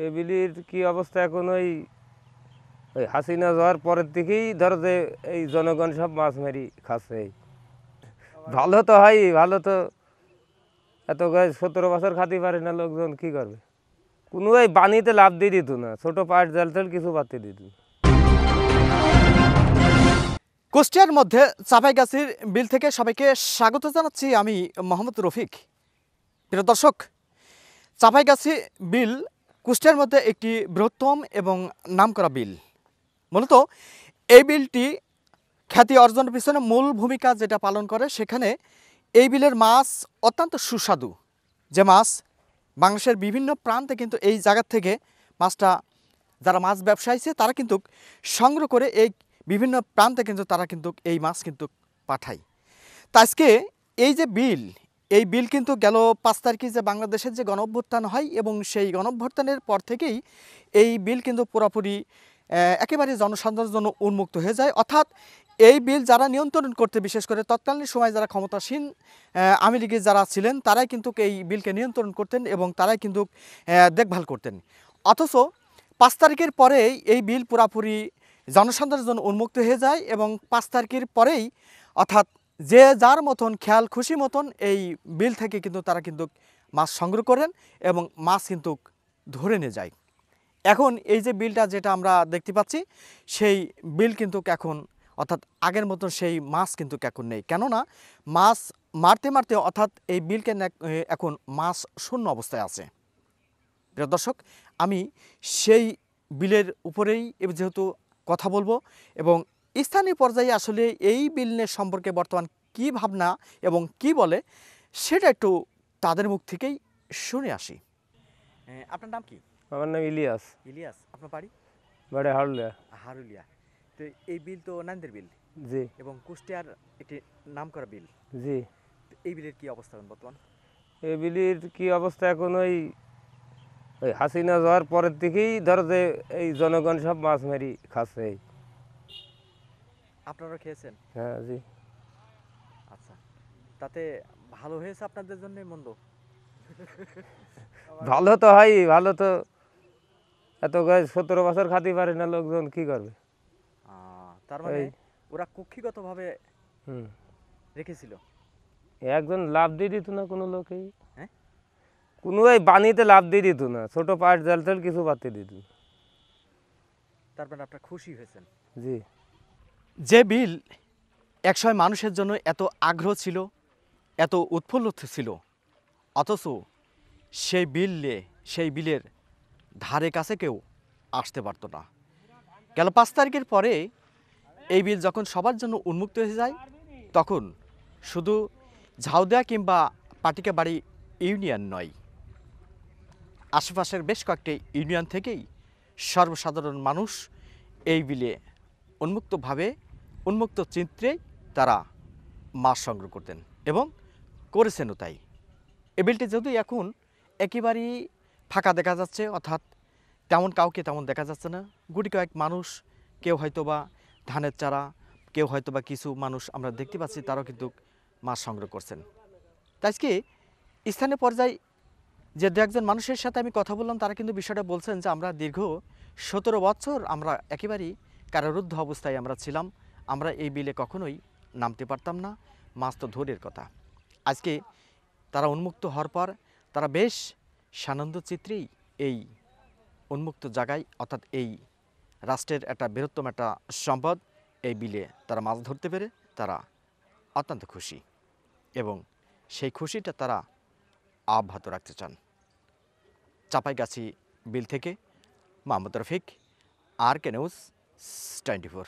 এই বিলির কি অবস্থা এখন ওই ওই হাসিনা যাওয়ার পরের থেকেই ধরো যে এই জনগণ সব মাছ মারি খাচ্ছে। ভালো তো হয়, ভালো তো এত গাছ 17 বছর খাতে পারে না লোকজন, কি করবে? কোনো ওই বানিতে লাভ দিয়ে দিত না, ছোট পাট জাল টাল কিছু পাতে দিত না। কুষ্টিয়ার মধ্যে চাঁপাইগাছির বিল থেকে সবাইকে স্বাগত জানাচ্ছি। আমি মোহাম্মদ রফিক। প্রিয় দর্শক, চাঁপাইগাছি বিল কুষ্টিয়ার মধ্যে একটি বৃহত্তম এবং নামকরা বিল। মূলত এই বিলটি খ্যাতি অর্জনের পিছনে মূল ভূমিকা যেটা পালন করে, সেখানে এই বিলের মাছ অত্যন্ত সুস্বাদু। যে মাছ বাংলাদেশের বিভিন্ন প্রান্তে কিন্তু এই জায়গা থেকে মাছটা যারা মাছ ব্যবসায়ী আছে তারা কিন্তু সংগ্রহ করে এই বিভিন্ন প্রান্তে কিন্তু তারা কিন্তু এই মাছ কিন্তু পাঠায়। তা আজকে এই যে বিল, এই বিল কিন্তু গেল 5 তারিখে যে বাংলাদেশের যে গণঅভ্যুত্থান হয় এবং সেই গণঅভ্যুত্থানের পর থেকেই এই বিল কিন্তু পুরোপুরি একেবারে জনসাধারণের জন্য উন্মুক্ত হয়ে যায়। অর্থাৎ এই বিল যারা নিয়ন্ত্রণ করতে, বিশেষ করে তৎকালীন সময় যারা ক্ষমতাসীন আওয়ামী লীগের যারা ছিলেন তারাই কিন্তু এই বিলকে নিয়ন্ত্রণ করতেন এবং তারাই কিন্তু দেখভাল করতেন। অথচ 5 তারিখের পরেই এই বিল পুরাপুরি জনসাধারণের জন্য উন্মুক্ত হয়ে যায় এবং 5 তারিখের পরেই অর্থাৎ যে যার মতন খেয়াল খুশি মতন এই বিল থেকে কিন্তু তারা কিন্তু মাছ সংগ্রহ করেন এবং মাছ কিন্তু ধরে নিয়ে যায়। এখন এই যে বিলটা যেটা আমরা দেখতে পাচ্ছি, সেই বিল কিন্তু এখন অর্থাৎ আগের মতন সেই মাছ কিন্তু এখন নেই। কেননা মাছ মারতে মারতে অর্থাৎ এই বিলকে এখন মাছ শূন্য অবস্থায় আছে। প্রিয় দর্শক, আমি সেই বিলের উপরেই যেহেতু কথা বলবো এবং স্থানীয় পর্যায়ে আসলে এই বিল নিয়ে সম্পর্কে বর্তমান কী ভাবনা এবং কি বলে সেটা একটু তাদের মুখ থেকেই শুনে আসি। আপনার নাম কি? আমার নাম ইলিয়াস। ইলিয়াস। আপনার বাড়ি? বাড়ি হারুলিয়া। হারুলিয়া। তো এই বিল তো নান্দের বিল। জি। এবং কুষ্টিয়ার একটি নামকরা বিল। জি। এই বিলের কি অবস্থা বর্তমান? এই বিলির কি অবস্থা এখন ওই ওই হাসিনা যাওয়ার পরের থেকেই ধরো যে এই জনগণ সব মাছ মারি খাচ্ছে। আপনারা খেয়েছেন? হ্যাঁ। জি। আচ্ছা, তাতে ভালো হয়েছে আপনাদের জন্য মন্দ? ভালো তো হয়, ভালো তো এত গাছ 17 বছর খাতে পারে না লোকজন, কি করবে? তার মানে ওরা কক্ষিগতভাবে রেখেছিল। একজন লাভ দিয়ে দিত না কোনো লোকেই। হ্যাঁ, কোনো ওই বানিতে লাভ দিয়ে দিত না, ছোট পাট জাল টাল কিছু পাতে দিত। তারপরে আপনারা খুশি হয়েছেন? জি। যে বিল একসময় মানুষের জন্য এত আগ্রহ ছিল, এত উৎফুল্ল ছিল, অথচ সেই বিলের ধারে কাছে কেউ আসতে পারত না। গেল 5 তারিখের পরে এই বিল যখন সবার জন্য উন্মুক্ত হয়ে যায়, তখন শুধু ঝাউদিয়া কিংবা পাটিকাবাড়ি ইউনিয়ন নয়, আশেপাশের বেশ কয়েকটি ইউনিয়ন থেকেই সর্বসাধারণ মানুষ এই বিলে উন্মুক্তভাবে, উন্মুক্ত চিত্রে তারা মাছ সংগ্রহ করতেন এবং করেছেনও তাই। এই বিলটি যদি এখন একেবারেই ফাঁকা দেখা যাচ্ছে, অর্থাৎ তেমন কাউকে তেমন দেখা যাচ্ছে না। গুটি কয়েক মানুষ, কেউ হয়তো বা ধানের চারা, কেউ হয়তো বা কিছু মানুষ আমরা দেখতে পাচ্ছি তারাও কিন্তু মাছ সংগ্রহ করছেন। তাই আজকে স্থানীয় পর্যায়ে যে দু একজন মানুষের সাথে আমি কথা বললাম, তারা কিন্তু বিষয়টা বলছেন যে আমরা দীর্ঘ 17 বছর আমরা একেবারেই কারারুদ্ধ অবস্থায় আমরা ছিলাম, আমরা এই বিলে কখনোই নামতে পারতাম না, মাছ তো দূরের কথা। আজকে তারা উন্মুক্ত হওয়ার পর তারা বেশ সানন্দ চিত্রেই এই উন্মুক্ত জায়গায়, অর্থাৎ এই রাষ্ট্রের একটা বৃহত্তম একটা সম্পদ এই বিলে তারা মাছ ধরতে পেরে তারা অত্যন্ত খুশি এবং সেই খুশিটা তারা অব্যাহত রাখতে চান। চাঁপাইগাছি বিল থেকে মোহাম্মদ রফিক, RK News 24।